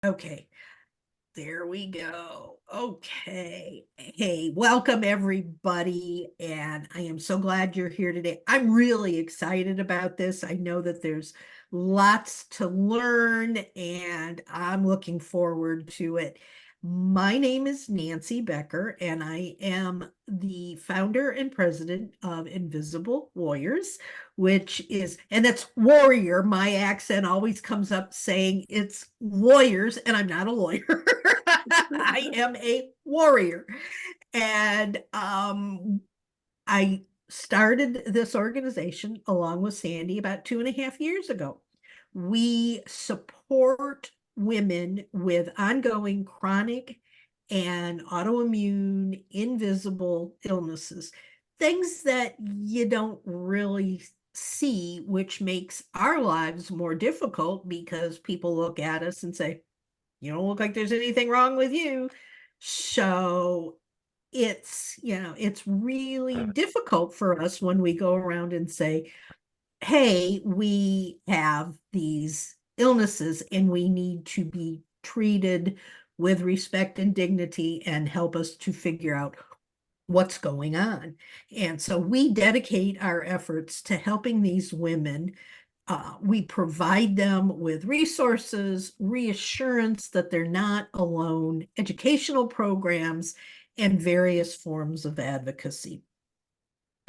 Okay, there we go. Okay. Hey, welcome everybody. And I am so glad you're here today. I'm really excited about this. I know that there's lots to learn, and I'm looking forward to it. My name is Nancy Becker, and I am the founder and president of Invisible Warriors, which is, and that's warrior. My accent always comes up saying it's lawyers, and I'm not a lawyer. I am a warrior. And I started this organization along with Sandy about 2.5 years ago. We support women with ongoing chronic and autoimmune invisible illnesses, things that you don't really see, which makes our lives more difficult because people look at us and say, you don't look like there's anything wrong with you. So it's really difficult for us when we go around and say, hey, we have these illnesses and we need to be treated with respect and dignity and help us to figure out what's going on. And so we dedicate our efforts to helping these women. We provide them with resources, reassurance that they're not alone, educational programs, and various forms of advocacy.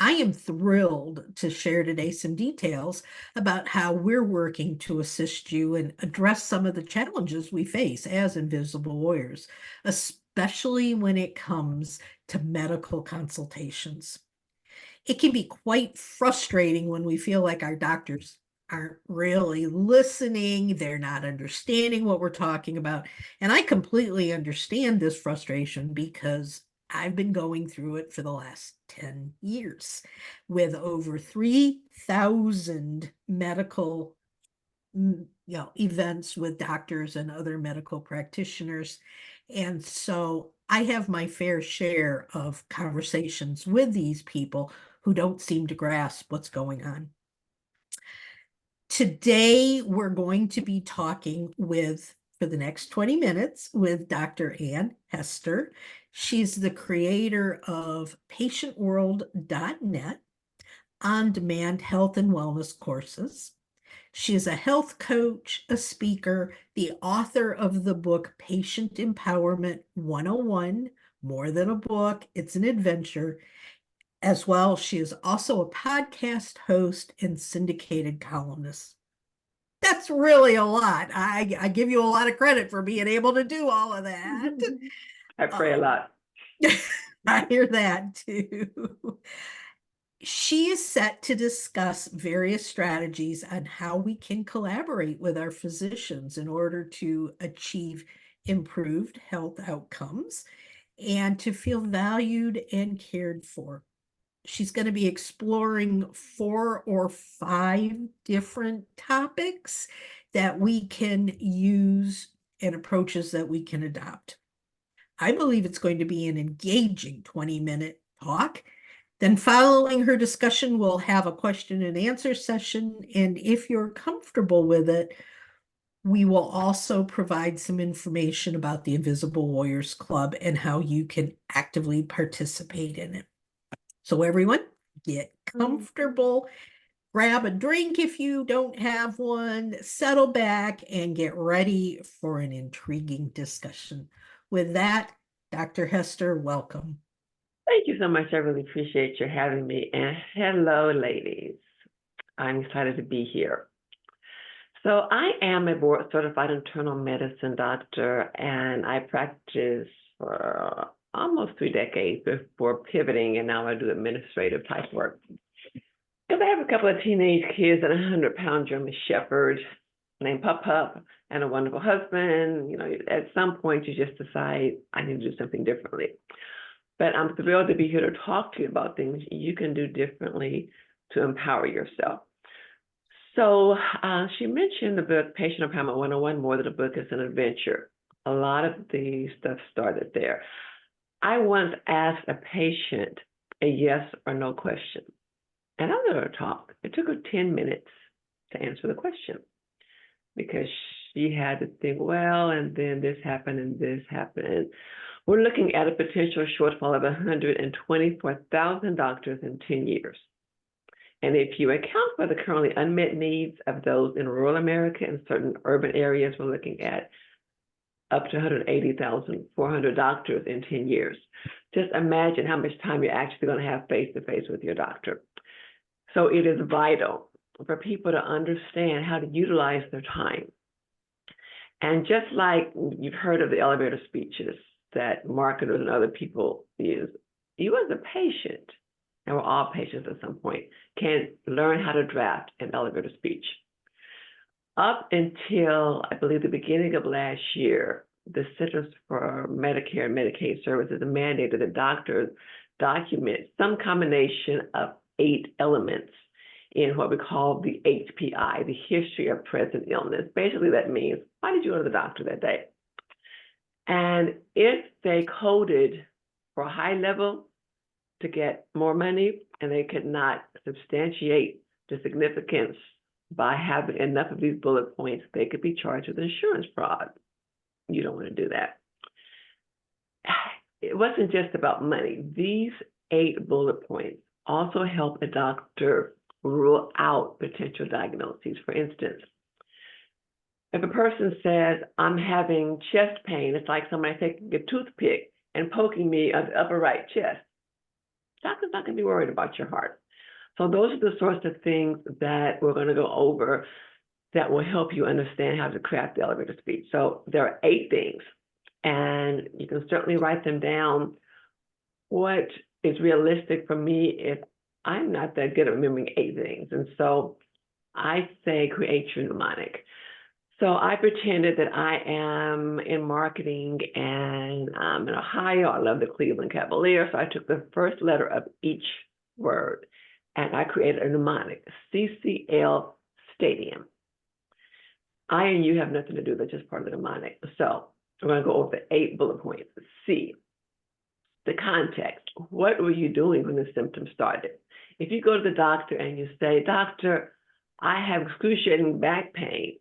I am thrilled to share today some details about how we're working to assist you and address some of the challenges we face as invisible warriors, especially when it comes to medical consultations. It can be quite frustrating when we feel like our doctors aren't really listening, they're not understanding what we're talking about. And I completely understand this frustration because I've been going through it for the last 10 years with over 3,000 medical events with doctors and other medical practitioners. And so I have my fair share of conversations with these people who don't seem to grasp what's going on. Today, we're going to be talking for the next 20 minutes, with Dr. Ann Hester. She's the creator of patientworld.net, on-demand health and wellness courses. She is a health coach, a speaker, the author of the book Patient Empowerment 101, More Than a Book, It's an Adventure. As well, she is also a podcast host and syndicated columnist. That's really a lot. I give you a lot of credit for being able to do all of that. I pray a lot. I hear that too. She is set to discuss various strategies on how we can collaborate with our physicians in order to achieve improved health outcomes and to feel valued and cared for. She's going to be exploring 4 or 5 different topics that we can use and approaches that we can adopt. I believe it's going to be an engaging 20-minute talk. Then following her discussion, we'll have a question and answer session. And if you're comfortable with it, we will also provide some information about the Invisible Warriors Club and how you can actively participate in it. So everyone, get comfortable, grab a drink if you don't have one, settle back, and get ready for an intriguing discussion. With that, Dr. Hester, welcome. Thank you so much. I really appreciate you having me. And hello, ladies. I'm excited to be here. So I am a board-certified internal medicine doctor, and I practiced for almost 3 decades before pivoting, and now I do administrative type work. Because I have a couple of teenage kids and a 100-pound German Shepherd named Pup Pup and a wonderful husband. At some point you just decide I need to do something differently. But I'm thrilled to be here to talk to you about things you can do differently to empower yourself. So she mentioned the book, Patient Empowerment 101, More Than a Book, It's an Adventure. A lot of the stuff started there. I once asked a patient a yes or no question. And I let her talk. It took her 10 minutes to answer the question because she had to think, well, and then this happened and this happened. We're looking at a potential shortfall of 124,000 doctors in 10 years. And if you account for the currently unmet needs of those in rural America and certain urban areas, we're looking at up to 180,400 doctors in 10 years. Just imagine how much time you're actually going to have face-to-face with your doctor. So it is vital for people to understand how to utilize their time. And just like you've heard of the elevator speeches that marketers and other people use, you as a patient, and we're all patients at some point, can learn how to draft an elevator speech. Up until, I believe, the beginning of last year, the Centers for Medicare and Medicaid Services mandated that doctors document some combination of 8 elements in what we call the HPI, the history of present illness. Basically, that means, why did you go to the doctor that day? And if they coded for a high level to get more money, and they could not substantiate the significance by having enough of these bullet points, they could be charged with insurance fraud. You don't want to do that. It wasn't just about money. These 8 bullet points also help a doctor rule out potential diagnoses. For instance, if a person says, I'm having chest pain, it's like somebody taking a toothpick and poking me on the upper right chest. Doctor's not going to be worried about your heart. So those are the sorts of things that we're going to go over that will help you understand how to craft the elevator speech. So there are 8 things, and you can certainly write them down. What is realistic for me is I'm not that good at remembering 8 things. And so I say create your mnemonic. So I pretended that I am in marketing and I'm in Ohio. I love the Cleveland Cavaliers. So I took the first letter of each word and I created a mnemonic, CCL Stadium. I and you have nothing to do, that's just part of the mnemonic. So we're going to go over the 8 bullet points. C, the context. What were you doing when the symptoms started? If you go to the doctor and you say, doctor, I have excruciating back pain,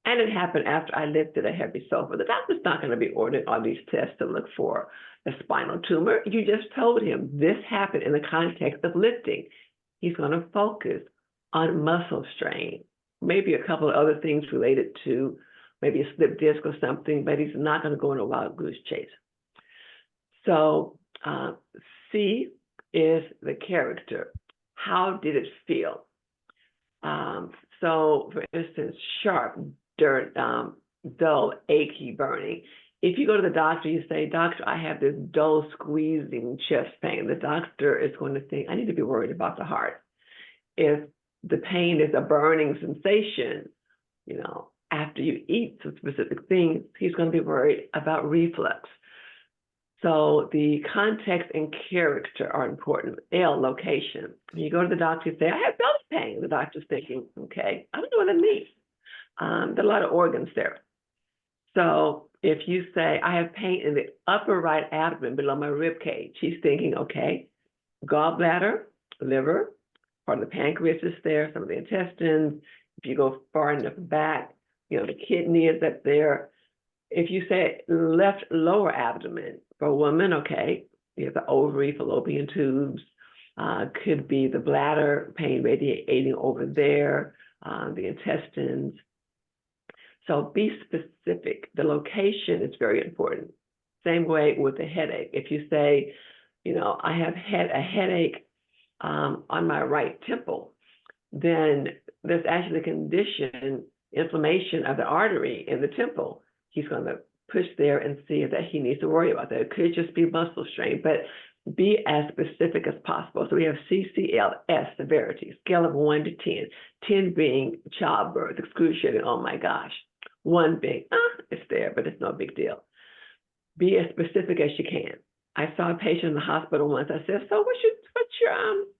and it happened after I lifted a heavy sofa, the doctor's not going to be ordering all these tests to look for a spinal tumor. You just told him this happened in the context of lifting. He's going to focus on muscle strain, maybe a couple of other things related to maybe a slip disc or something, but he's not going to go on a wild goose chase. So C is the character. How did it feel? So for instance, sharp, dull, achy, burning. If you go to the doctor, you say, doctor, I have this dull, squeezing chest pain. The doctor is going to think, I need to be worried about the heart. If the pain is a burning sensation, after you eat some specific things, he's going to be worried about reflux. So the context and character are important. L, location. When you go to the doctor, you say, I have belly pain. The doctor's thinking, okay, I don't know what that means. There are a lot of organs there. So if you say, I have pain in the upper right abdomen below my rib cage, he's thinking, okay, gallbladder, liver, part of the pancreas is there, some of the intestines. If you go far enough back, the kidney is up there. If you say left lower abdomen for a woman, okay, you have the ovary, fallopian tubes, could be the bladder, pain radiating over there, the intestines. So be specific. The location is very important. Same way with the headache. If you say, I have had a headache on my right temple, then there's actually a condition, inflammation of the artery in the temple. He's going to push there and see that he needs to worry about that. It could just be muscle strain, but be as specific as possible. So we have CCLS, severity, scale of 1 to 10, 10 being childbirth, excruciating, oh my gosh. 1 being, it's there, but it's no big deal. Be as specific as you can. I saw a patient in the hospital once. I said, so what's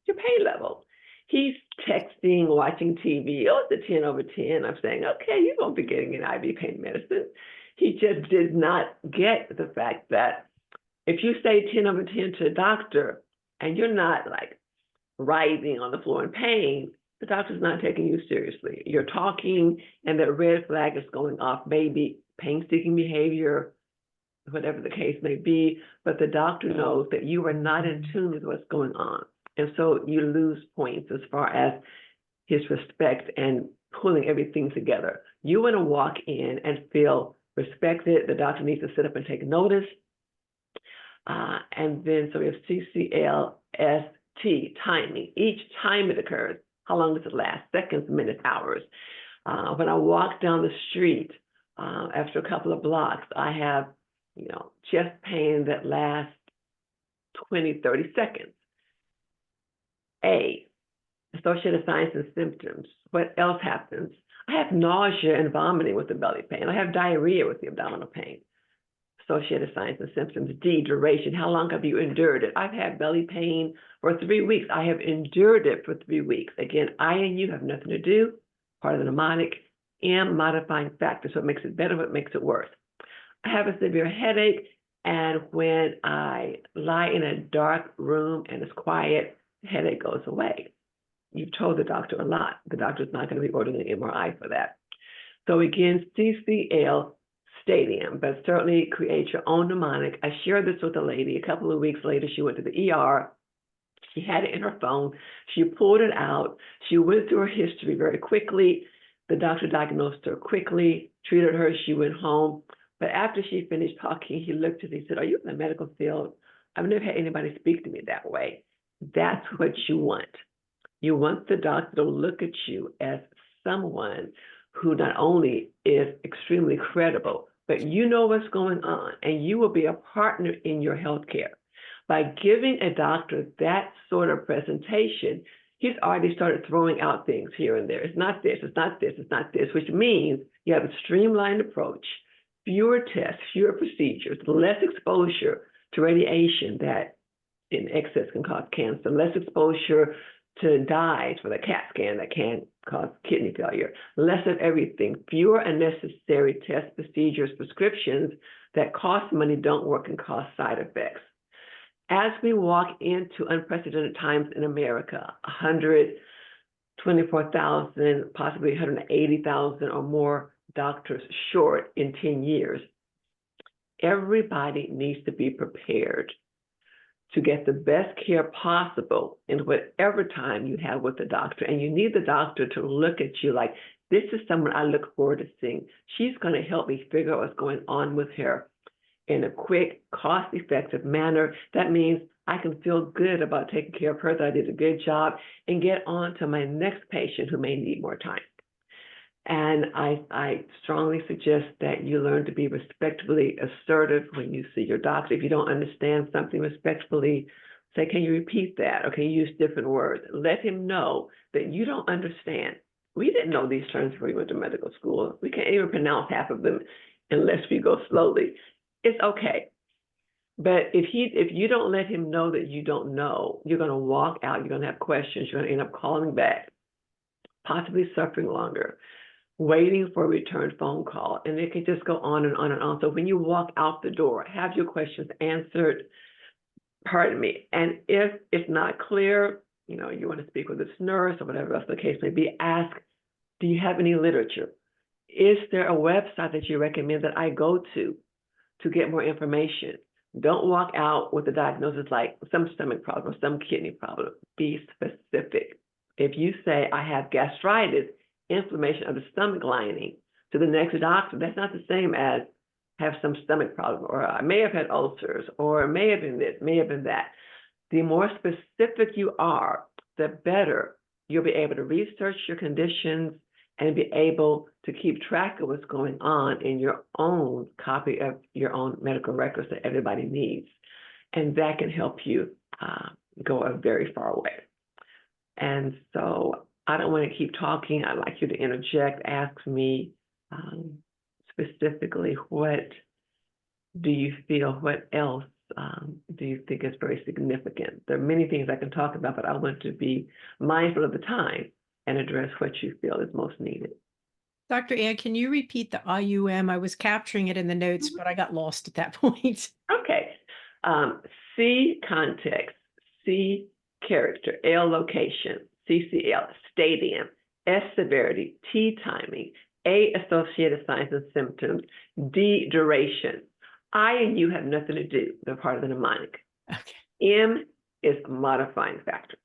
your pain level? He's texting, watching TV. Oh, it's a 10 over 10. I'm saying, okay, you won't be getting an IV pain medicine. He just did not get the fact that if you say 10 over 10 to a doctor and you're not like writhing on the floor in pain, the doctor's not taking you seriously. You're talking and that red flag is going off, maybe pain-seeking behavior, whatever the case may be, but the doctor knows that you are not in tune with what's going on. And so you lose points as far as his respect and pulling everything together. You want to walk in and feel respected. The doctor needs to sit up and take notice. And then, so we have CCLST, timing. Each time it occurs, how long does it last? Seconds, minutes, hours. When I walk down the street, after a couple of blocks, I have, chest pain that lasts 20, 30 seconds. Associated signs and symptoms. What else happens? I have nausea and vomiting with the belly pain. I have diarrhea with the abdominal pain. Associated signs and symptoms. D, duration. How long have you endured it? I've had belly pain for 3 weeks. I have endured it for 3 weeks. Again, I and you have nothing to do. Part of the mnemonic. M, modifying factor. So it makes it better, what makes it worse. I have a severe headache, and when I lie in a dark room and it's quiet, the headache goes away. You've told the doctor a lot. The doctor's not going to be ordering an MRI for that. So again, CCL stadium, but certainly create your own mnemonic. I shared this with a lady. A couple of weeks later, she went to the ER. She had it in her phone. She pulled it out. She went through her history very quickly. The doctor diagnosed her quickly, treated her. She went home. But after she finished talking, he looked at her. He said, "Are you in the medical field? I've never had anybody speak to me that way." That's what you want. You want the doctor to look at you as someone who not only is extremely credible, but you know what's going on, and you will be a partner in your healthcare. By giving a doctor that sort of presentation, he's already started throwing out things here and there. It's not this, it's not this, it's not this, which means you have a streamlined approach, fewer tests, fewer procedures, less exposure to radiation that in excess can cause cancer, less exposure to dyes for the CAT scan that can cause kidney failure, less of everything, fewer unnecessary tests, procedures, prescriptions that cost money, don't work, and cause side effects. As we walk into unprecedented times in America, 124,000, possibly 180,000 or more doctors short in 10 years, everybody needs to be prepared to get the best care possible in whatever time you have with the doctor. And you need the doctor to look at you like, this is someone I look forward to seeing. She's going to help me figure out what's going on with her in a quick, cost-effective manner. That means I can feel good about taking care of her, that I did a good job, and get on to my next patient who may need more time. And I strongly suggest that you learn to be respectfully assertive when you see your doctor. If you don't understand something, respectfully say, "Can you repeat that?" Or, "Can you use different words?" Let him know that you don't understand. We didn't know these terms before we went to medical school. We can't even pronounce half of them unless we go slowly. It's okay. But if you don't let him know that you don't know, you're going to walk out, you're going to have questions, you're going to end up calling back, possibly suffering longer, waiting for a return phone call, and it can just go on and on and on. So when you walk out the door, have your questions answered, pardon me, and if it's not clear, you want to speak with this nurse or whatever else the case may be, ask, do you have any literature? Is there a website that you recommend that I go to get more information? Don't walk out with a diagnosis like some stomach problem or some kidney problem. Be specific. If you say, "I have gastritis, inflammation of the stomach lining," to the next doctor, that's not the same as have some stomach problem, or I may have had ulcers, or it may have been this, may have been that. The more specific you are, the better you'll be able to research your conditions and be able to keep track of what's going on in your own copy of your own medical records that everybody needs. And that can help you go a very far way. And so I don't want to keep talking. I'd like you to interject, ask me specifically, what do you feel, what else do you think is very significant? There are many things I can talk about, but I want to be mindful of the time and address what you feel is most needed. Dr. Ann, can you repeat the IUM? I was capturing it in the notes, but I got lost at that point. Okay. C, context. C, character. L, location. CCL, stadium, S, severity, T, timing, A, associated signs and symptoms, D, duration. I and U have nothing to do. They're part of the mnemonic. Okay. M is modifying factors.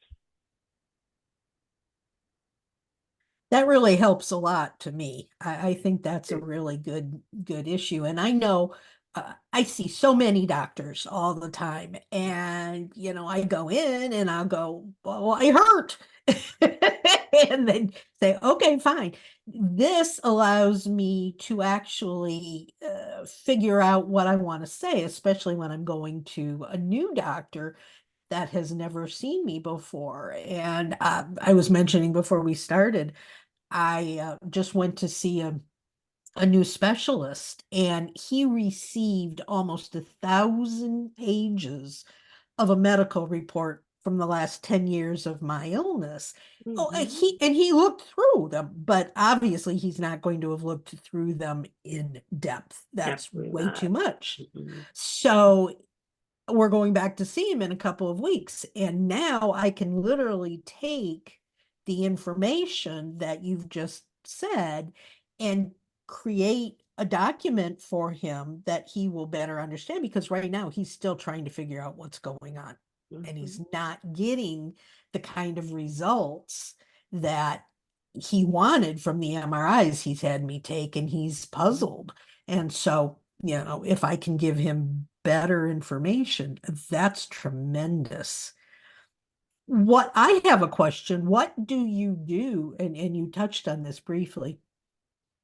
That really helps a lot to me. I think that's a really good issue. And I know I see so many doctors all the time, and I go in and I'll go, well, I hurt. And then say, okay, fine. This allows me to actually figure out what I want to say, especially when I'm going to a new doctor that has never seen me before. And I was mentioning before we started, I just went to see a new specialist, and he received almost 1,000 pages of a medical report from the last 10 years of my illness. Oh, and Mm-hmm. he looked through them, but obviously he's not going to have looked through them in depth. That's Absolutely way too not. much. Mm-hmm. So we're going back to see him in a couple of weeks. And now I can literally take the information that you've just said and create a document for him that he will better understand, because right now he's still trying to figure out what's going on, and Mm-hmm. he's not getting the kind of results that he wanted from the MRIs he's had me take, and he's puzzled. And so, if I can give him better information, that's tremendous. What I have a question, what do you do? And you touched on this briefly.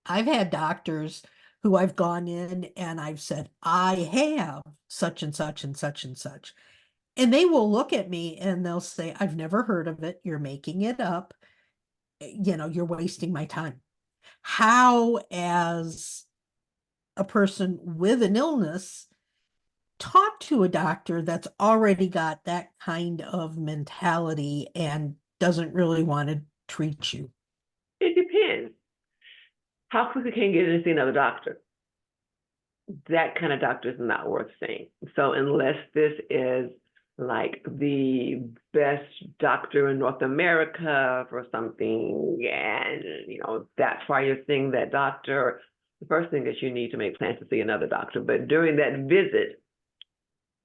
I've had doctors who I've gone in and I've said, I have such and such and such and such. And they will look at me and they'll say, I've never heard of it. You're making it up. You're wasting my time. How, as a person with an illness, talk to a doctor that's already got that kind of mentality and doesn't really want to treat you? It depends. How quickly can you get in to see another doctor? That kind of doctor is not worth seeing. So unless this is like the best doctor in North America for something, and that's why you're seeing that doctor, the first thing is you need to make plans to see another doctor. But during that visit,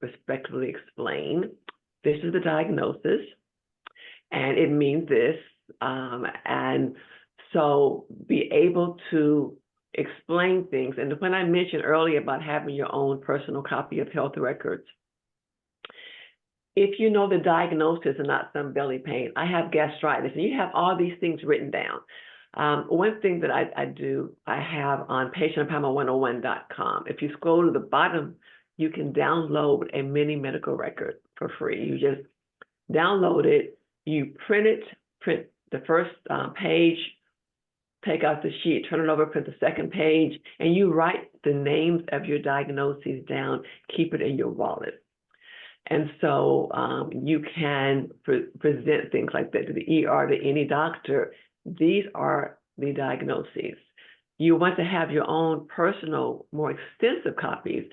respectfully explain, this is the diagnosis, and it means this, and so be able to explain things. And when I mentioned earlier about having your own personal copy of health records, if you know the diagnosis and not some belly pain, I have gastritis, and you have all these things written down. One thing that I do, I have on patientempowerment101.com. If you scroll to the bottom, you can download a mini medical record for free. You just download it, you print the first page, take out the sheet, turn it over, print the second page, and you write the names of your diagnoses down, keep it in your wallet. And so you can present things like that to the ER, to any doctor. These are the diagnoses. You want to have your own personal, more extensive copies.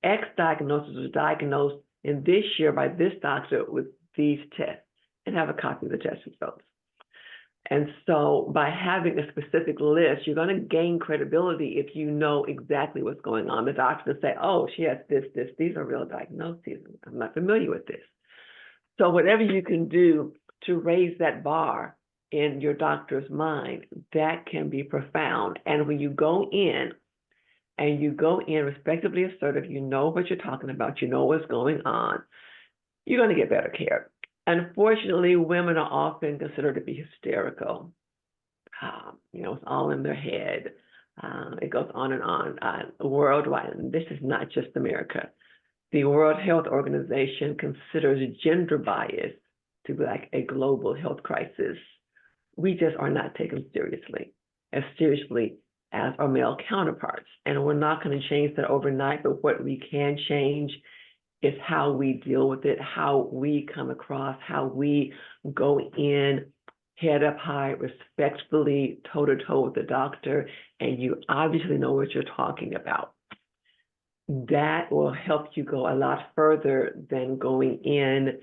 X diagnosis was diagnosed in this year by this doctor with these tests, and have a copy of the test results. And so by having a specific list, you're going to gain credibility if you know exactly what's going on. The doctor will say, oh, she has this. These are real diagnoses. I'm not familiar with this. So whatever you can do to raise that bar in your doctor's mind, that can be profound. And when you go in, and you go in respectively assertive, you know what you're talking about, you know what's going on, you're going to get better care. Unfortunately, women are often considered to be hysterical. It's all in their head. It goes on and on worldwide. And this is not just America. The World Health Organization considers gender bias to be like a global health crisis. We just are not taken as seriously as our male counterparts. And we're not going to change that overnight, but what we can change is how we deal with it, how we come across, how we go in head up high, respectfully, toe-to-toe with the doctor, and you obviously know what you're talking about. That will help you go a lot further than going in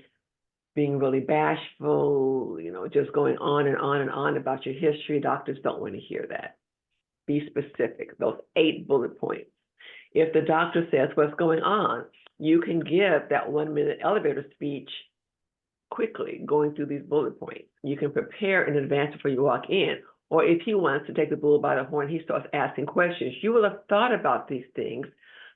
being really bashful, just going on and on and on about your history. Doctors don't want to hear that. Be specific, those 8 bullet points. If the doctor says what's going on, you can give that 1-minute elevator speech quickly, going through these bullet points. You can prepare in advance before you walk in. Or if he wants to take the bull by the horn, he starts asking questions. You will have thought about these things.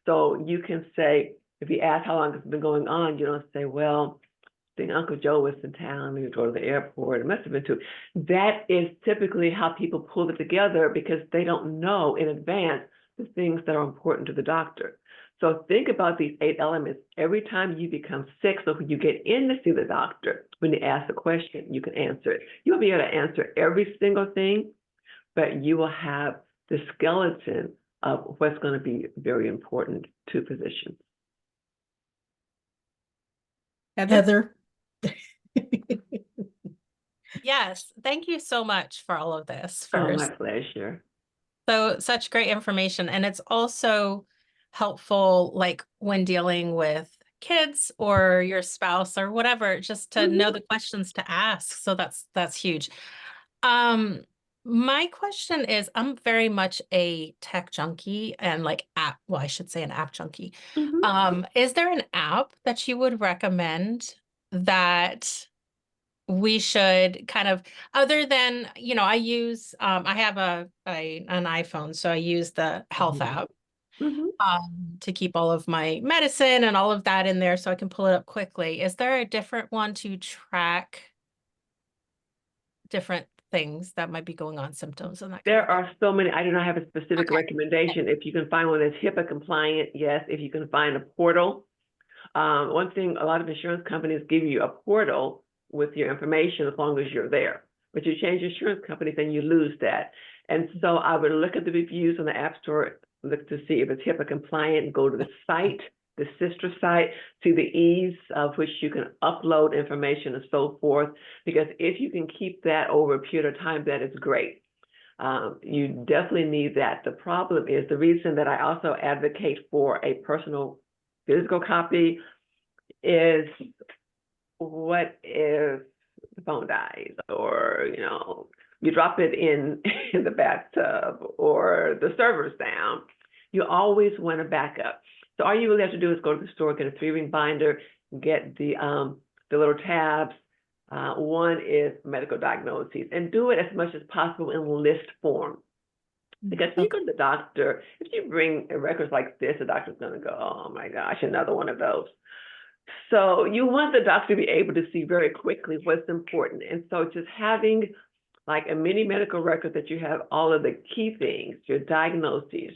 So you can say, if he asks how long it's been going on, you don't say, well, I think Uncle Joe was in town, we drove to the airport, it must have been too. That is typically how people pull it together because they don't know in advance the things that are important to the doctor. So think about these 8 elements every time you become sick. So when you get in to see the doctor, when they ask a question, you can answer it. You won't be able to answer every single thing, but you will have the skeleton of what's going to be very important to physicians. Heather? Yes, thank you so much for all of this. Oh, my pleasure. So such great information. And it's also helpful, like when dealing with kids or your spouse or whatever, just to know the questions to ask. So that's huge. My question is, I'm very much a tech junkie and like I should say an app junkie. Is there an app that you would recommend that we should kind of, other than, I use, I have an iPhone, so I use the health app to keep all of my medicine and all of that in there so I can pull it up quickly. Is there a different one to track different things that might be going on, symptoms and that kind of There thing? are so many. I do not have a specific recommendation. If you can find one that's HIPAA compliant, yes. If you can find a portal. One thing, a lot of insurance companies give you a portal with your information as long as you're there. But you change insurance companies and you lose that. And so I would look at the reviews on the App Store, look to see if it's HIPAA compliant, go to the site, the sister site, see the ease of which you can upload information and so forth. Because if you can keep that over a period of time, that is great. You definitely need that. The problem is the reason that I also advocate for a personal physical copy is, what if the phone dies, or you drop it in the bathtub, or the server's down? You always want a backup. So all you really have to do is go to the store, get a 3-ring binder, get the little tabs. One is medical diagnoses, and do it as much as possible in list form. Because when you go to the doctor, if you bring records like this, the doctor's going to go, oh my gosh, another one of those. So you want the doctor to be able to see very quickly what's important. And so just having like a mini medical record that you have all of the key things, your diagnoses,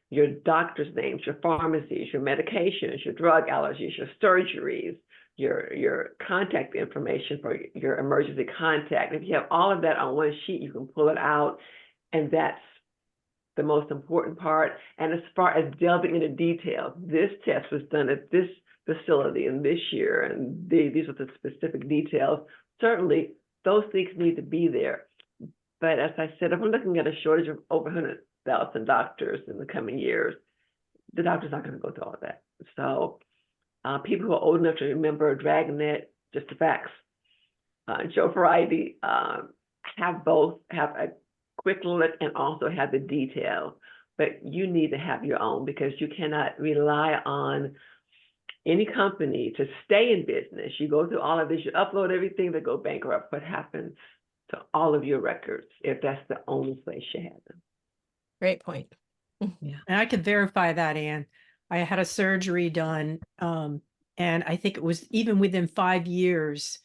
your doctor's names, your pharmacies, your medications, your drug allergies, your surgeries, your contact information for your emergency contact. If you have all of that on one sheet, you can pull it out, and that's the most important part. And as far as delving into details, this test was done at this facility in this year, and these are the specific details. Certainly, those things need to be there. But as I said, if we're looking at a shortage of over 100,000 doctors in the coming years, the doctor's not going to go through all of that. So people who are old enough to remember Dragnet, just the facts, Joe Variety, have both, have a quick look and also have the details. But you need to have your own, because you cannot rely on any company to stay in business. You go through all of this, you upload everything, they go bankrupt. What happens to all of your records if that's the only place you have them? Great point. Yeah, and I could verify that, Anne. I had a surgery done, and I think it was even within 5 years,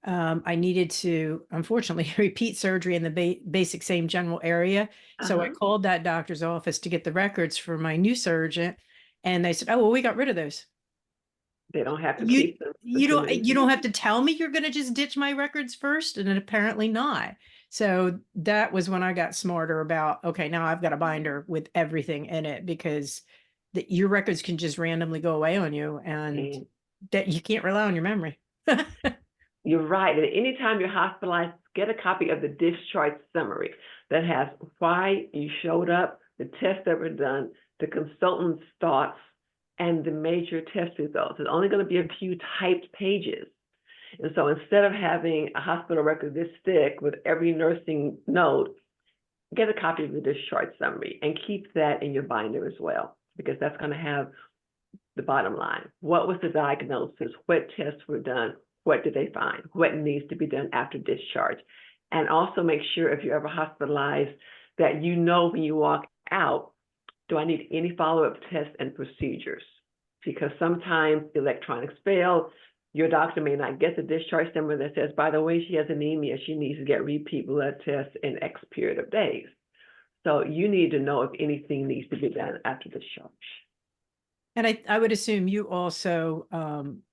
I needed to, unfortunately, repeat surgery in the basic same general area. So I called that doctor's office to get the records for my new surgeon, and they said, "Oh, well, we got rid of those." They don't have to keep them. You don't have to tell me you're going to just ditch my records first, and then apparently not. So that was when I got smarter about, okay, now I've got a binder with everything in it, because your records can just randomly go away on you, and that you can't rely on your memory. You're right. And anytime you're hospitalized, get a copy of the discharge summary that has why you showed up, the tests that were done, the consultant's thoughts, and the major test results. It's only going to be a few typed pages. And so instead of having a hospital record this thick with every nursing note, get a copy of the discharge summary and keep that in your binder as well, because that's going to have the bottom line. What was the diagnosis? What tests were done? What did they find? What needs to be done after discharge? And also make sure if you're ever hospitalized that you know when you walk out, do I need any follow-up tests and procedures? Because sometimes electronics fail. Your doctor may not get the discharge summary that says, by the way, she has anemia. She needs to get repeat blood tests in X period of days. So you need to know if anything needs to be done after discharge. And I would assume you also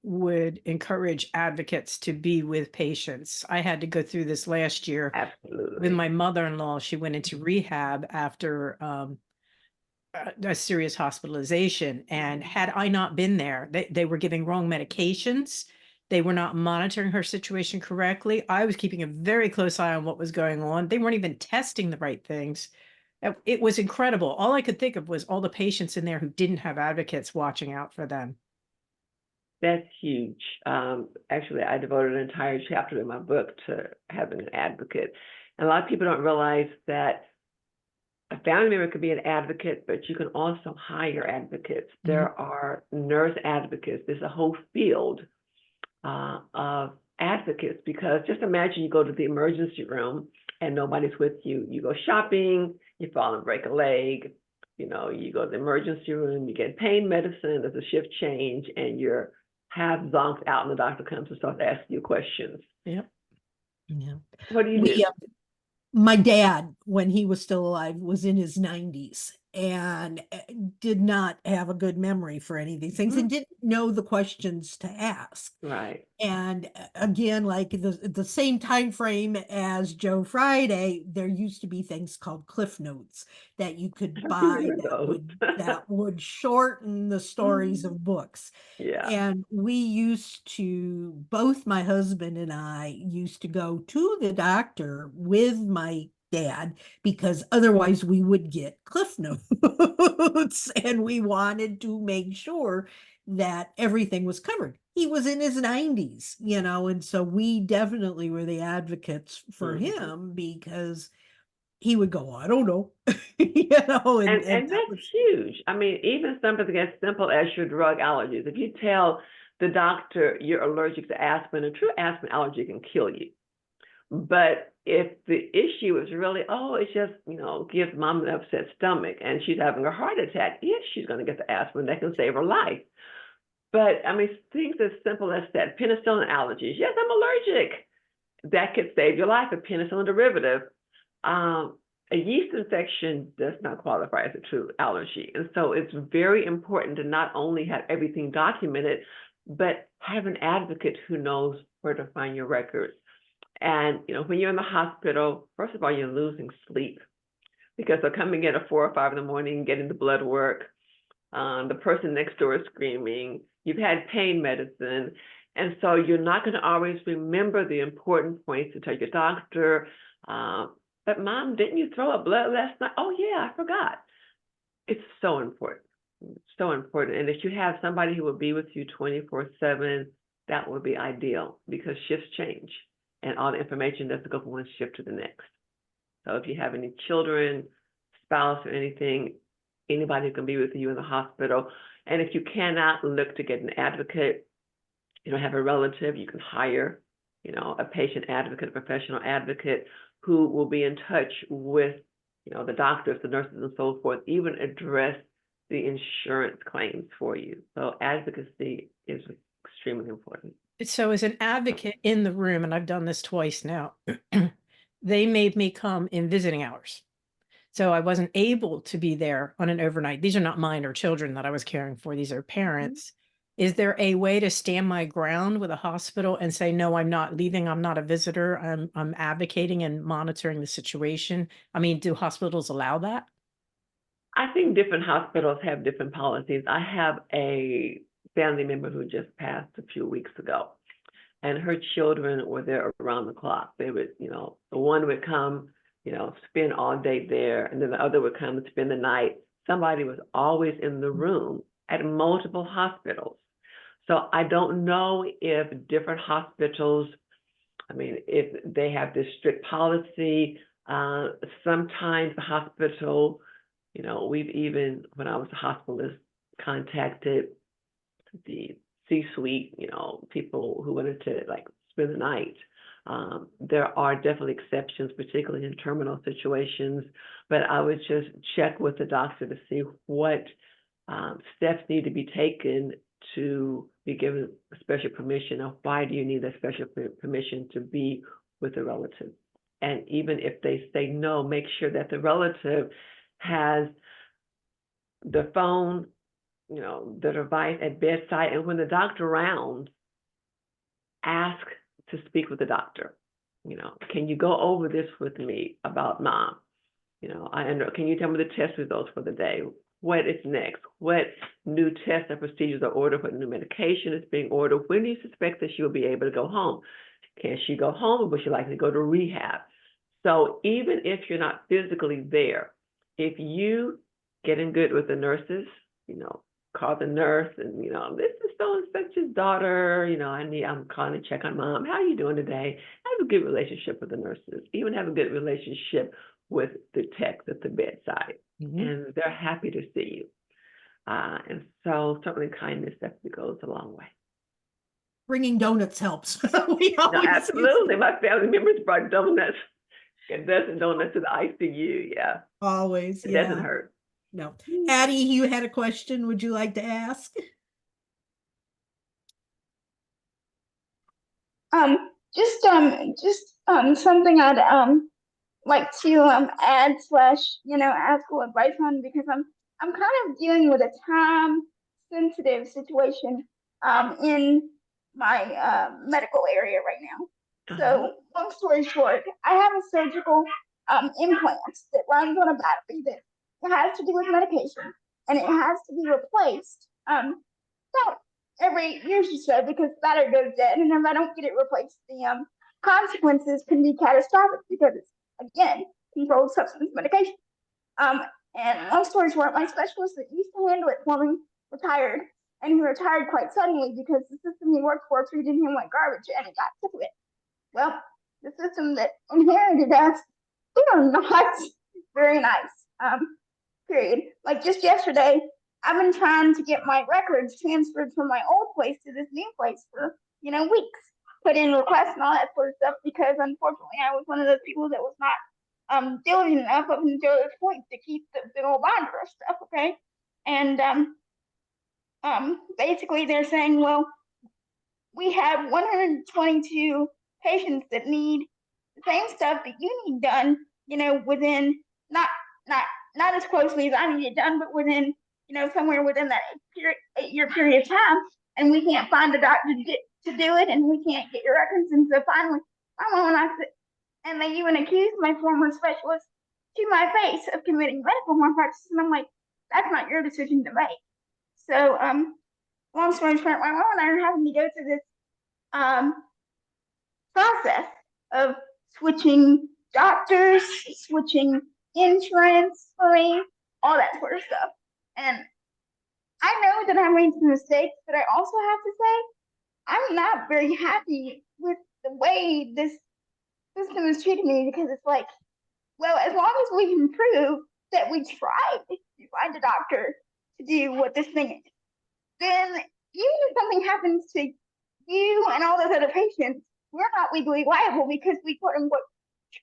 would encourage advocates to be with patients. I had to go through this last year with Absolutely. my mother-in-law. She went into rehab after a serious hospitalization. And had I not been there, they were giving wrong medications. They were not monitoring her situation correctly. I was keeping a very close eye on what was going on. They weren't even testing the right things. It was incredible. All I could think of was all the patients in there who didn't have advocates watching out for them. That's huge. Actually, I devoted an entire chapter in my book to having an advocate. And a lot of people don't realize that a family member could be an advocate, but you can also hire advocates. Mm-hmm. There are nurse advocates. There's a whole field of advocates, because just imagine you go to the emergency room and nobody's with you. You go shopping, you fall and break a leg, you go to the emergency room, you get pain medicine, there's a shift change, and you're half zonked out, and the doctor comes and starts asking you questions. Yep. Yeah. What do you do? My dad, when he was still alive, was in his 90s and did not have a good memory for any of these things and didn't know the questions to ask. Right. And again, like the same time frame as Joe Friday, there used to be things called Cliff Notes that you could buy that would shorten the stories of books. Yeah. And we used to, both my husband and I used to go to the doctor with my dad, because otherwise we would get Cliff Notes and we wanted to make sure that everything was covered. He was in his 90s, and so we definitely were the advocates for him, because he would go, I don't know, and that's huge. I mean, even something as simple as your drug allergies. If you tell the doctor you're allergic to aspirin, a true aspirin allergy can kill you. But if the issue is really, it's just, gives mom an upset stomach and she's having a heart attack, yes, she's going to get the aspirin that can save her life. But I mean, things as simple as that, penicillin allergies. Yes, I'm allergic. That could save your life, a penicillin derivative. A yeast infection does not qualify as a true allergy. And so it's very important to not only have everything documented, but have an advocate who knows where to find your records. And, when you're in the hospital, first of all, you're losing sleep, because they're coming in at 4 or 5 in the morning, getting the blood work. The person next door is screaming. You've had pain medicine. And so you're not going to always remember the important points to tell your doctor. But mom, didn't you throw up blood last night? Oh, yeah, I forgot. It's so important. It's so important. And if you have somebody who will be with you 24/7, that would be ideal, because shifts change and all the information doesn't go from one shift to the next. So if you have any children, spouse, or anything, anybody who can be with you in the hospital. And if you cannot, look to get an advocate. You don't have a relative, you can hire, a patient advocate, a professional advocate who will be in touch with, the doctors, the nurses, and so forth, even address the insurance claims for you. So advocacy is extremely important. So as an advocate in the room, and I've done this twice now, they made me come in visiting hours. So I wasn't able to be there on an overnight. These are not minor children that I was caring for. These are parents. Is there a way to stand my ground with a hospital and say, no, I'm not leaving. I'm not a visitor. I'm advocating and monitoring the situation. I mean, do hospitals allow that? I think different hospitals have different policies. I have a family member who just passed a few weeks ago, and her children were there around the clock. They would, the one would come, spend all day there, and then the other would come and spend the night. Somebody was always in the room at multiple hospitals. So I don't know if different hospitals, I mean, if they have this strict policy. Sometimes the hospital, we've even, when I was a hospitalist, contacted the C-suite, people who wanted to like spend the night. There are definitely exceptions, particularly in terminal situations, but I would just check with the doctor to see what steps need to be taken to be given special permission, or why do you need that special permission to be with a relative. And even if they say no, make sure that the relative has the phone, the device at bedside, and when the doctor rounds, ask to speak with the doctor. Can you go over this with me about mom? Can you tell me the test results for the day? What is next? What new tests and procedures are ordered? What new medication is being ordered? When do you suspect that she will be able to go home? Can she go home, or would she likely go to rehab? So even if you're not physically there, if you get in good with the nurses, call the nurse and, this is so and such's daughter, I'm calling to check on mom. How are you doing today? Have a good relationship with the nurses. Even have a good relationship with the techs at the bedside. Mhm. And they're happy to see you. And so certainly kindness definitely goes a long way. Bringing donuts helps. We No, always use- absolutely. My family members brought donuts and donuts to the ICU. Yeah, Always, it yeah. doesn't hurt. No. Addie, you had a question. Would you like to ask? Just something I'd like to add slash ask for advice on, because I'm kind of dealing with a time sensitive situation in my medical area right now. So long story short, I have a surgical implant that runs on a battery that has to do with medication, and it has to be replaced about every year or so, because the battery goes dead, and if I don't get it replaced, the consequences can be catastrophic, because it's, again, controlled substance medication. And long story short, my specialist that used to handle it for me retired, and he retired quite suddenly because the system he worked for treated him like garbage, and he got sick of it. Well, the system that inherited us, they are not very nice. Period. Like just yesterday, I've been trying to get my records transferred from my old place to this new place for weeks. Put in requests and all that sort of stuff, because unfortunately I was one of those people that was not diligent enough up until this point to keep the big old binder of stuff. Okay, and basically they're saying, well, we have 122 patients that need the same stuff that you need done, within not not as closely as I need it done, but within, somewhere within that 8-year period of time, and we can't find a doctor to do it, and we can't get your records. And so finally, my mom and I said, and they even accused my former specialist to my face of committing medical malpractice, and I'm like, that's not your decision to make. So, long story short, my mom and I are having to go through this process of switching doctors, switching insurance for me, all that sort of stuff. And I know that I made some mistakes, but I also have to say, I'm not very happy with the way this system is treating me, because it's like, well, as long as we can prove that we tried to find a doctor to do what this thing is, then even if something happens to you and all those other patients, we're not legally liable, because we quote unquote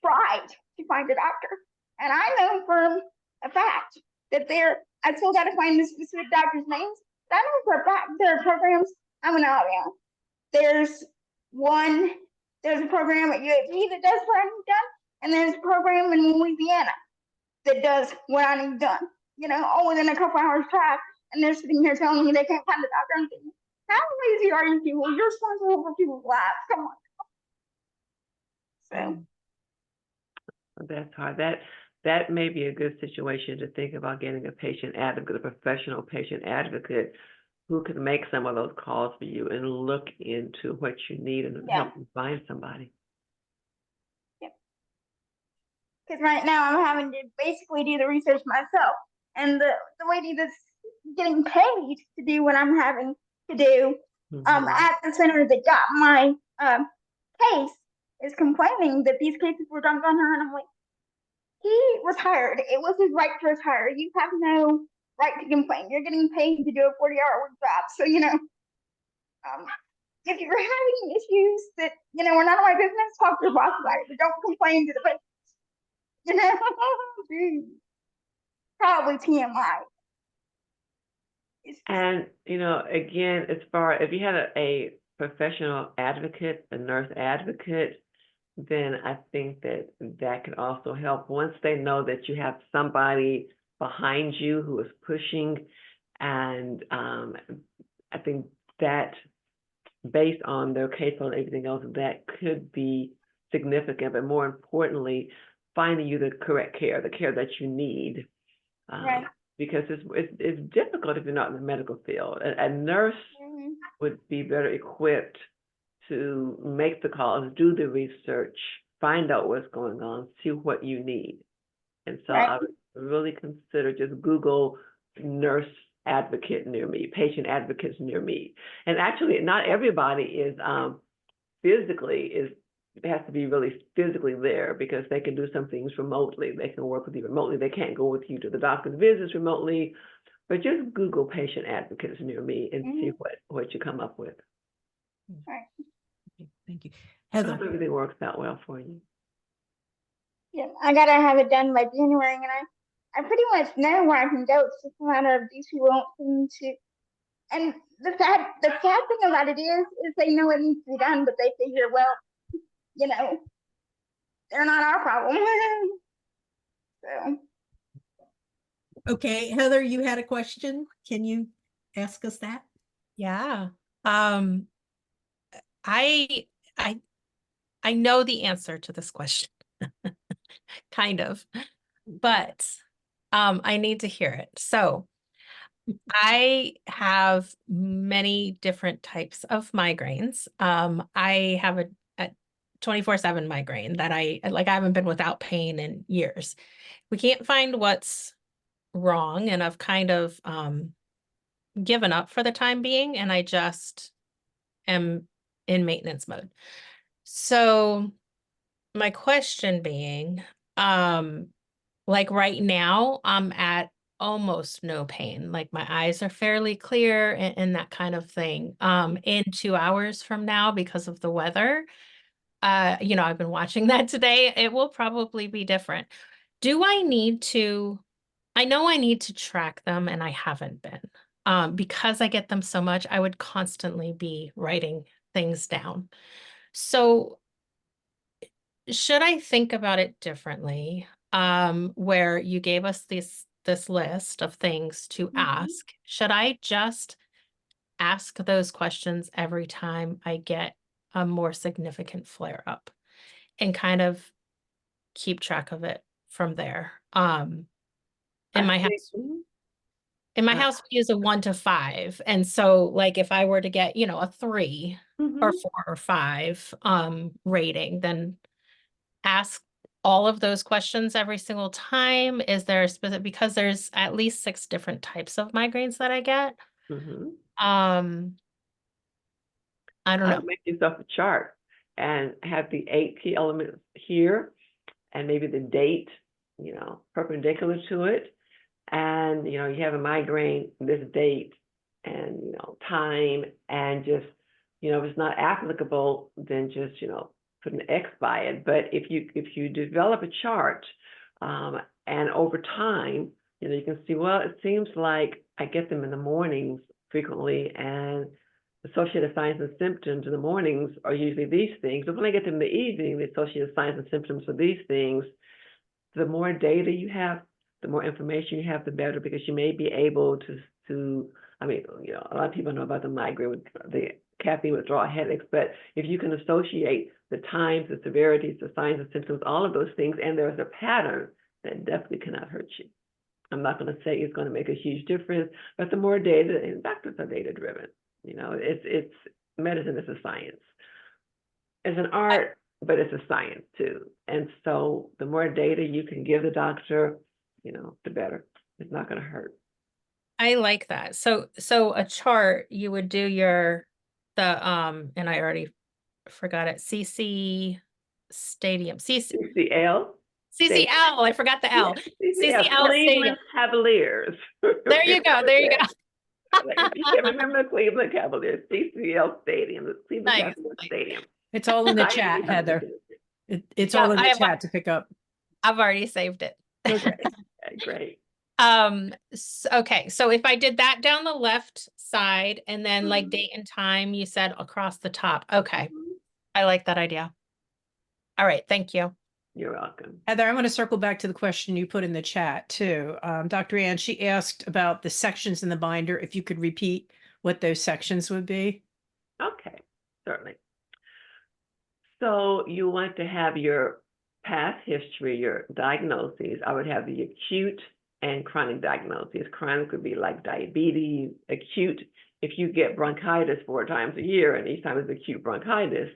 tried to find a doctor. And I know for a fact that I still got to find the specific doctor's names, but I know for a fact there are programs. I'm in Alabama. There's a program at UAP that does what I need done, and there's a program in Louisiana that does what I need done, all within a couple hours drive. And they're sitting here telling me they can't find a doctor. I'm thinking, how lazy are you people? You're responsible for people's lives. Come on. So That's hard. That may be a good situation to think about, getting a patient advocate, a professional patient advocate who can make some of those calls for you and look into what you need and help you find somebody. Because right now I'm having to basically do the research myself, and the lady that's getting paid to do what I'm having to do at the center that got my case is complaining that these cases were dumped on her, and I'm like, he was hired. It was his right to retire. You have no right to complain. You're getting paid to do a 40-hour work job. So, if you're having issues that, we're not in my business, talk to your boss about it, but don't complain to the patient. Probably TMI. And, again, as far if you had a professional advocate, a nurse advocate, then I think that could also help. Once they know that you have somebody behind you who is pushing, and I think that based on their caseload and everything else, that could be significant. But more importantly, finding you the correct care, the care that you need. Right. Because it's difficult if you're not in the medical field. A nurse would be better equipped to make the calls, do the research, find out what's going on, see what you need. And so I would really consider just Google nurse advocate near me, patient advocates near me. And actually, not everybody is has to be really physically there, because they can do some things remotely. They can work with you remotely. They can't go with you to the doctor's visits remotely, but just Google patient advocates near me and see what you come up with. Right. Thank you. I Heather. hope everything works out well for you. Yeah, I gotta have it done by January, and I pretty much know where I can go. It's just a matter of these people won't seem to. And the sad thing about it is they know it needs to be done, but they figure, well, they're not our problem. So. Okay, Heather, you had a question. Can you ask us that? Yeah. I know the answer to this question. Kind of. But I need to hear it. So I have many different types of migraines. I have a 24/7 migraine that I haven't been without pain in years. We can't find what's wrong, and I've kind of given up for the time being, and I just am in maintenance mode. So my question being, like right now, I'm at almost no pain. Like my eyes are fairly clear and that kind of thing. In 2 hours from now, because of the weather, I've been watching that today. It will probably be different. I know I need to track them, and I haven't been. Because I get them so much, I would constantly be writing things down. So should I think about it differently? Where you gave us this list of things to ask. Should I just ask those questions every time I get a more significant flare up and kind of keep track of it from there? In my house, we use a 1 to 5. And so like if I were to get, a 3 or 4 or 5 rating, then ask all of those questions every single time. Is there a specific, because there's at least 6 different types of migraines that I get. I don't know. Make yourself a chart and have the 8 key elements here, and maybe the date, perpendicular to it. And, you have a migraine, this date, and, time, and just, if it's not applicable, then just, put an X by it. But if you develop a chart, and over time, you can see, well, it seems like I get them in the mornings frequently, and associated signs and symptoms in the mornings are usually these things. But when I get them in the evening, the associated signs and symptoms for these things, the more data you have, the more information you have, the better, because you may be able to, a lot of people know about the migraine with the caffeine withdrawal headaches, but if you can associate the times, the severities, the signs and symptoms, all of those things, and there's a pattern, that definitely cannot hurt you. I'm not going to say it's going to make a huge difference, but the more data, and doctors are data driven, it's medicine is a science. It's an art, but it's a science too. And so the more data you can give the doctor, the better. It's not going to hurt. I like that. So a chart, you would do your and I already forgot it. CC Stadium. CCL. CCL. I forgot the L. CCL. CCL Cleveland Stadium. Cavaliers. There you go. There you go. If you can remember the Cleveland Cavaliers, CCL Stadium, the Cleveland Nice. Cavaliers Stadium. It's all in the I chat, believe I'm Heather. thinking. It's Yeah, all in I the have- chat to pick up. I've already saved it. Okay. Okay, great. Okay, so if I did that down the left side and then like Mhm. date and time, you said across the top. Okay, Mhm. I like that idea. All right, thank you. You're welcome. Heather, I want to circle back to the question you put in the chat too. Dr. Ann, she asked about the sections in the binder. If you could repeat what those sections would be. Okay, certainly. So you want to have your past history, your diagnoses. I would have the acute and chronic diagnoses. Chronic would be like diabetes. Acute, if you get bronchitis 4 times a year and each time is acute bronchitis,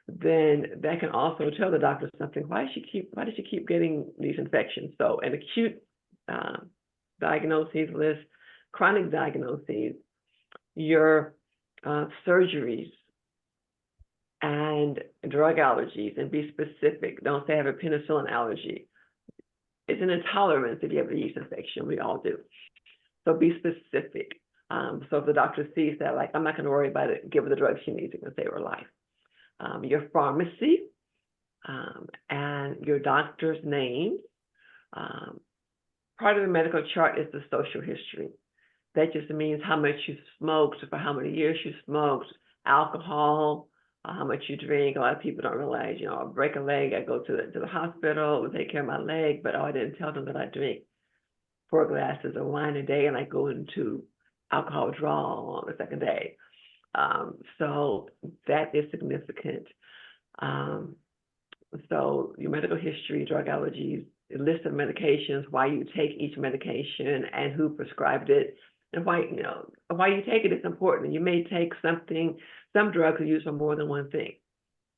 then that can also tell the doctor something. Why does she keep getting these infections? So an acute diagnoses list, chronic diagnoses, your surgeries and drug allergies, and be specific. Don't say I have a penicillin allergy. It's an intolerance if you have a yeast infection. We all do. So be specific. So if the doctor sees that, like, I'm not going to worry about it, give her the drug she needs, it can save her life. Your pharmacy and your doctor's name. Part of the medical chart is the social history. That just means how much you smoked, for how many years you smoked, alcohol, how much you drink. A lot of people don't realize, I break a leg, I go to the hospital, we take care of my leg, but I didn't tell them that I drink 4 glasses of wine a day and I go into alcohol withdrawal on the second day. So that is significant. So your medical history, drug allergies, a list of medications, why you take each medication and who prescribed it, and why you take it is important. You may take some drugs are used for more than one thing.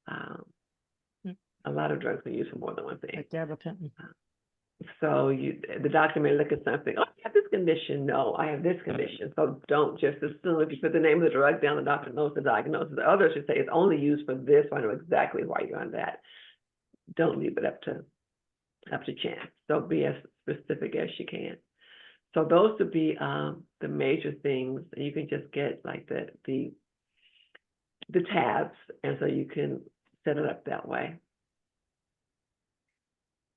A lot of drugs are used for more than one thing. Like gabapentin. So the doctor may look at something, oh, I have this condition. No, I have this condition. So don't just assume if you put the name of the drug down, the doctor knows the diagnosis. The others should say it's only used for this, so I know exactly why you're on that. Don't leave it up to chance. So be as specific as you can. So those would be the major things. You can just get like the tabs, and so you can set it up that way.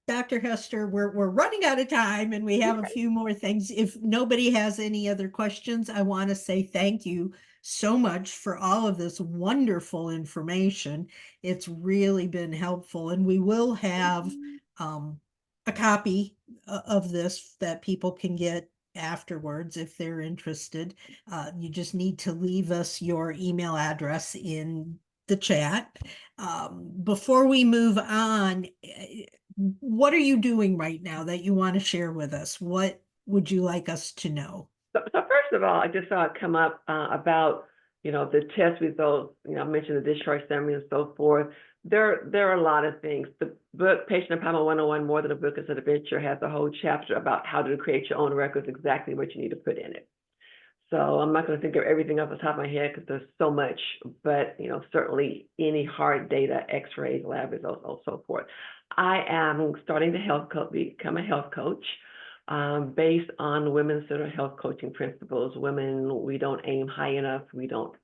Dr. Hester, we're running out of time and we have a few more things. If nobody has any other questions, I want to say thank you so much for all of this wonderful information. It's really been helpful, and we will have a copy of this that people can get afterwards if they're interested. You just need to leave us your email address in the chat. Before we move on, what are you doing right now that you want to share with us? What would you like us to know? So first of all, I just saw it come up about, the test results, I mentioned the discharge summary and so forth. There are a lot of things. The book, Patient Empowerment 101, More Than a Book, It's an Adventure, has a whole chapter about how to create your own records, exactly what you need to put in it. So I'm not going to think of everything off the top of my head because there's so much, but, certainly any hard data, x-rays, lab results, and so forth. I am starting to become a health coach based on women-centered health coaching principles. Women, we don't aim high enough. We don't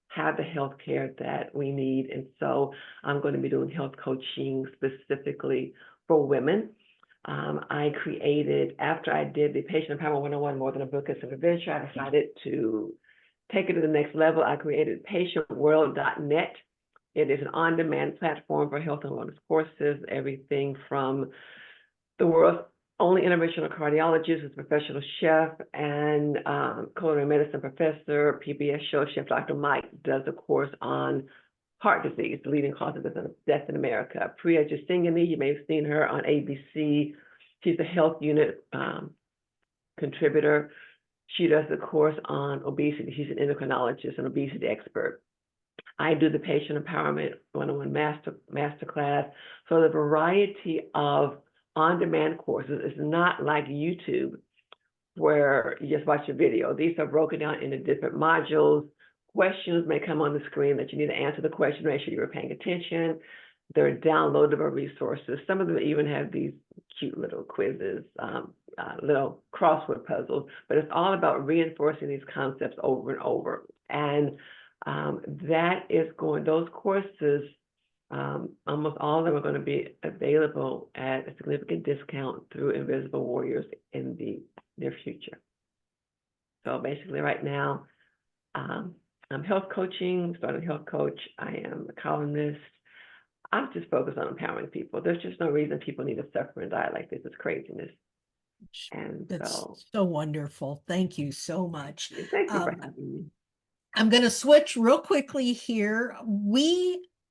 have the health care that we need. And so I'm going to be doing health coaching specifically for women. I created, after I did the Patient Empowerment 101, More Than a Book, It's an Adventure, I decided to take it to the next level. I created patientworld.net. It is an on-demand platform for health and wellness courses, everything from the world's only interventional cardiologist, who's a professional chef and culinary medicine professor, PBS show chef Dr. Mike does a course on heart disease, the leading cause of death in America. Priya Jasingani, you may have seen her on ABC. She's a health unit contributor. She does the course on obesity. She's an endocrinologist, an obesity expert. I do the Patient Empowerment 101 Masterclass. So the variety of on-demand courses is not like YouTube where you just watch a video. These are broken down into different modules questions may come on the screen that you need to answer the question, make sure you were paying attention. They're downloadable resources. Some of them even have these cute little quizzes, little crossword puzzles, but it's all about reinforcing these concepts over and over. And those courses, almost all of them are going to be available at a significant discount through Invisible Warriors in the near future. So basically right now, I'm health coaching, starting health coach. I am a columnist. I'm just focused on empowering people. There's just no reason people need to suffer and die like this. It's craziness. And That's so, so wonderful. Thank you so much. thank you for having me. I'm going to switch real quickly here.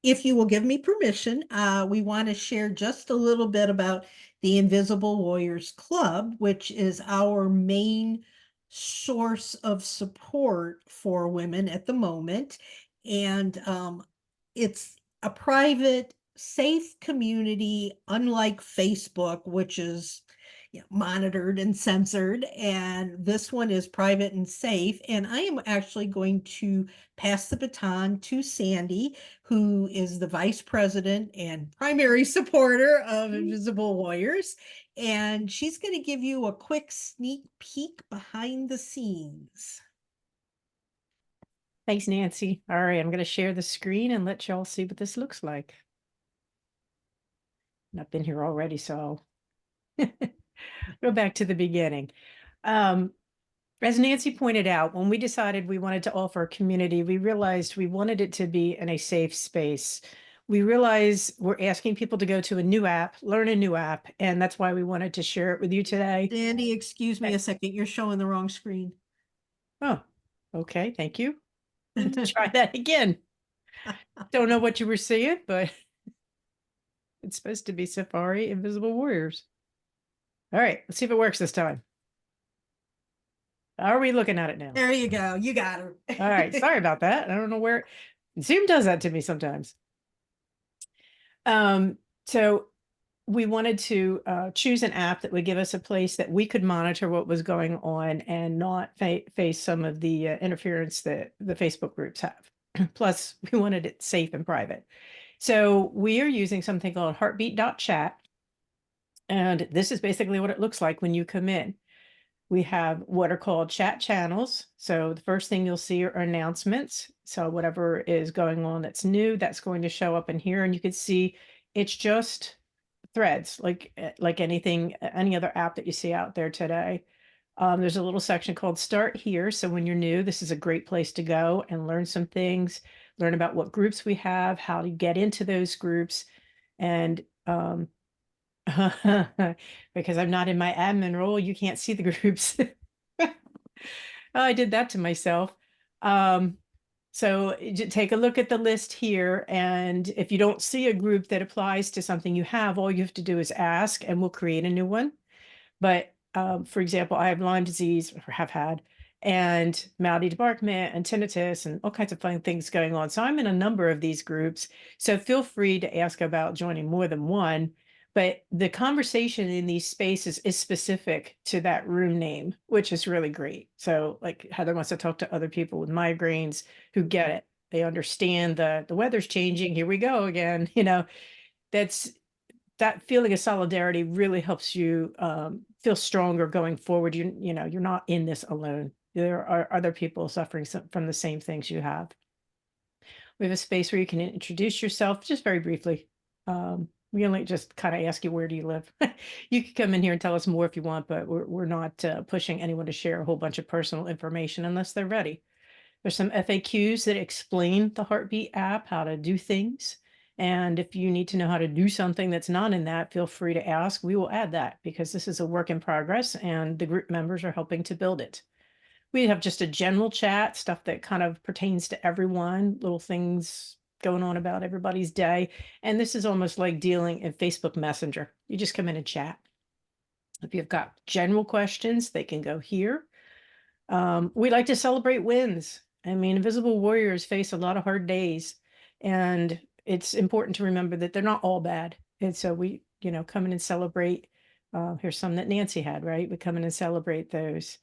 If you will give me permission, we want to share just a little bit about the Invisible Warriors Club, which is our main source of support for women at the moment. And it's a private, safe community, unlike Facebook, which is monitored and censored. And this one is private and safe. And I am actually going to pass the baton to Sandy, who is the vice president and primary supporter of Invisible Warriors. And she's going to give you a quick sneak peek behind the scenes. Thanks, Nancy. All right, I'm going to share the screen and let y'all see what this looks like. And I've been here already, so I'll go back to the beginning. As Nancy pointed out, when we decided we wanted to offer a community, we realized we wanted it to be in a safe space. We realize we're asking people to go to a new app, learn a new app, and that's why we wanted to share it with you today. Sandy, excuse me a second. You're showing the wrong screen. Oh, okay. Thank you. Try that again. Don't know what you were seeing, but it's supposed to be Safari Invisible Warriors. All right, let's see if it works this time. Are we looking at it now? There you go. You got her. All right. Sorry about that. I don't know where Zoom does that to me sometimes. So we wanted to choose an app that would give us a place that we could monitor what was going on and not face some of the interference that the Facebook groups have. Plus, we wanted it safe and private. So we are using something called heartbeat.chat. And this is basically what it looks like when you come in. We have what are called chat channels. So the first thing you'll see are announcements. So whatever is going on that's new, that's going to show up in here. And you can see it's just threads, like anything, any other app that you see out there today. There's a little section called Start Here. So when you're new, this is a great place to go and learn some things, learn about what groups we have, how to get into those groups. And because I'm not in my admin role, you can't see the groups. I did that to myself. So take a look at the list here. And if you don't see a group that applies to something you have, all you have to do is ask and we'll create a new one. But for example, I have Lyme disease, or have had, and malady debarkment and tinnitus and all kinds of fun things going on. So I'm in a number of these groups. So feel free to ask about joining more than one. But the conversation in these spaces is specific to that room name, which is really great. So like Heather wants to talk to other people with migraines who get it. They understand the weather's changing. Here we go again. That feeling of solidarity really helps you feel stronger going forward. You're not in this alone. There are other people suffering from the same things you have. We have a space where you can introduce yourself just very briefly. We only just kind of ask you, where do you live? You can come in here and tell us more if you want, but we're not pushing anyone to share a whole bunch of personal information unless they're ready. There's some FAQs that explain the Heartbeat app, how to do things. And if you need to know how to do something that's not in that, feel free to ask. We will add that because this is a work in progress and the group members are helping to build it. We have just a general chat, stuff that kind of pertains to everyone, little things going on about everybody's day. And this is almost like dealing in Facebook Messenger. You just come in and chat. If you've got general questions, they can go here. We like to celebrate wins. I mean, Invisible Warriors face a lot of hard days, and it's important to remember that they're not all bad. And so we, come in and celebrate. Here's some that Nancy had, right? We come in and celebrate those.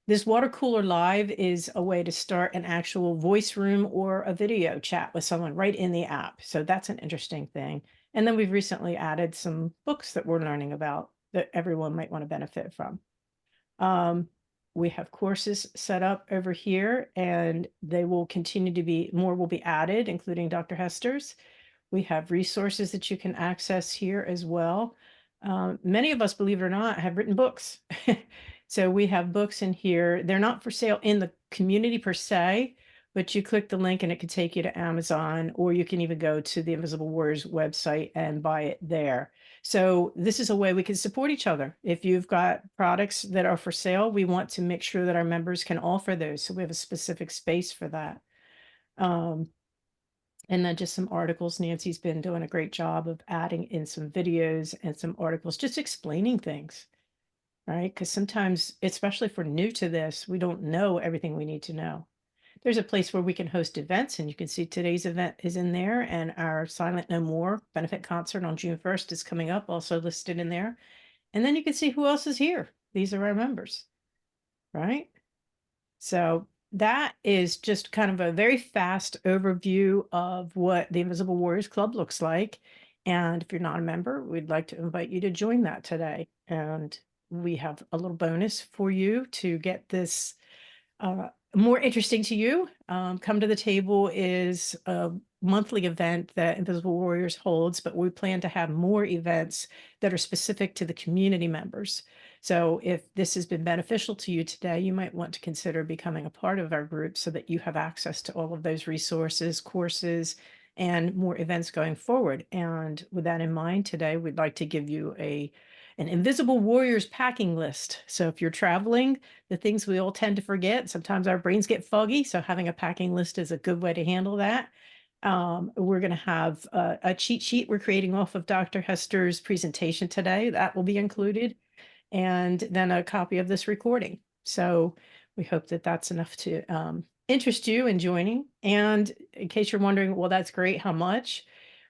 This water cooler live is a way to start an actual voice room or a video chat with someone right in the app. So that's an interesting thing. And then we've recently added some books that we're learning about that everyone might want to benefit from. We have courses set up over here, and they will continue to be, more will be added, including Dr. Hester's. We have resources that you can access here as well. Many of us, believe it or not, have written books. So we have books in here. They're not for sale in the community per se, but you click the link and it can take you to Amazon, or you can even go to the Invisible Warriors website and buy it there. So this is a way we can support each other. If you've got products that are for sale, we want to make sure that our members can offer those. So we have a specific space for that. And then just some articles. Nancy's been doing a great job of adding in some videos and some articles, just explaining things, right? Because sometimes, especially if we're new to this, we don't know everything we need to know. There's a place where we can host events, and you can see today's event is in there, and our Silent No More benefit concert on June 1st is coming up, also listed in there. And then you can see who else is here. These are our members, right? So that is just kind of a very fast overview of what the Invisible Warriors Club looks like. And if you're not a member, we'd like to invite you to join that today. And we have a little bonus for you to get this more interesting to you. Come to the Table is a monthly event that Invisible Warriors holds, but we plan to have more events that are specific to the community members. So if this has been beneficial to you today, you might want to consider becoming a part of our group so that you have access to all of those resources, courses, and more events going forward. And with that in mind, today we'd like to give you an Invisible Warriors packing list. So if you're traveling, the things we all tend to forget, sometimes our brains get foggy. So having a packing list is a good way to handle that. We're going to have a cheat sheet we're creating off of Dr. Hester's presentation today. That will be included. And then a copy of this recording. So we hope that that's enough to interest you in joining. And in case you're wondering, well, that's great, how much?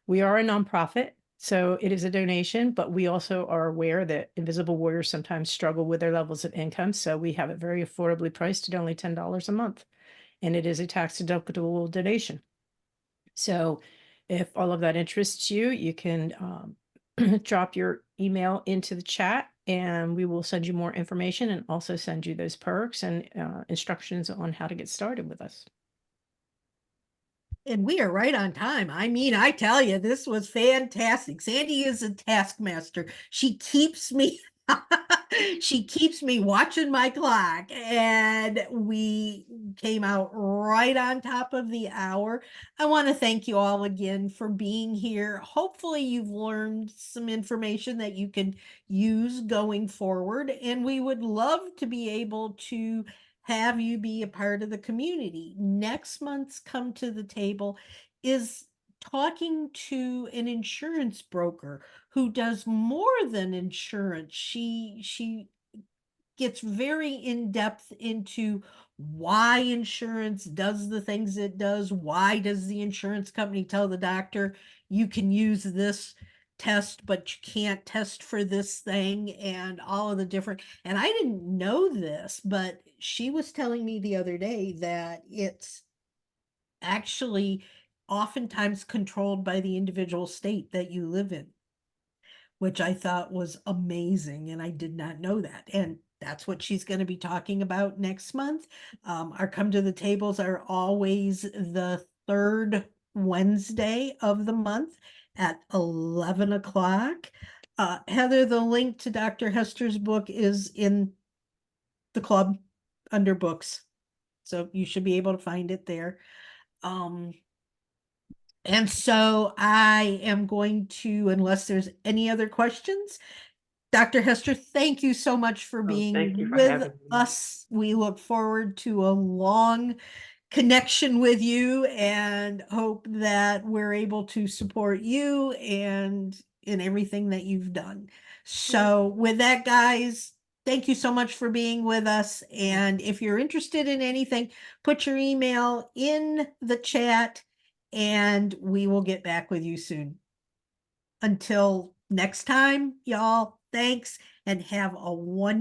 We are a nonprofit, so it is a donation, but we also are aware that Invisible Warriors sometimes struggle with their levels of income. So we have it very affordably priced at only $10 a month. And it is a tax-deductible donation. So if all of that interests you, you can drop your email into the chat and we will send you more information and also send you those perks and instructions on how to get started with us. And we are right on time. I mean, I tell you, this was fantastic. Sandy is a taskmaster. She keeps me she keeps me watching my clock, and we came out right on top of the hour. I want to thank you all again for being here. Hopefully you've learned some information that you can use going forward, and we would love to be able to have you be a part of the community. Next month's Come to the Table is talking to an insurance broker who does more than insurance. She gets very in depth into why insurance does the things it does. Why does the insurance company tell the doctor you can use this test, but you can't test for this thing, and all of the different, and I didn't know this, but she was telling me the other day that it's actually oftentimes controlled by the individual state that you live in, which I thought was amazing. And I did not know that. And that's what she's going to be talking about next month. Our Come to the Tables are always the third Wednesday of the month at 11 o'clock. Heather, the link to Dr. Hester's book is in the club under books. So you should be able to find it there. And so I am going to, unless there's any other questions, Dr. Hester, thank you so much for being thank you for with having me. us. We look forward to a long connection with you and hope that we're able to support you and in everything that you've done. So with that, guys, thank you so much for being with us. And if you're interested in anything, put your email in the chat and we will get back with you soon. Until next time, y'all, thanks and have a wonderful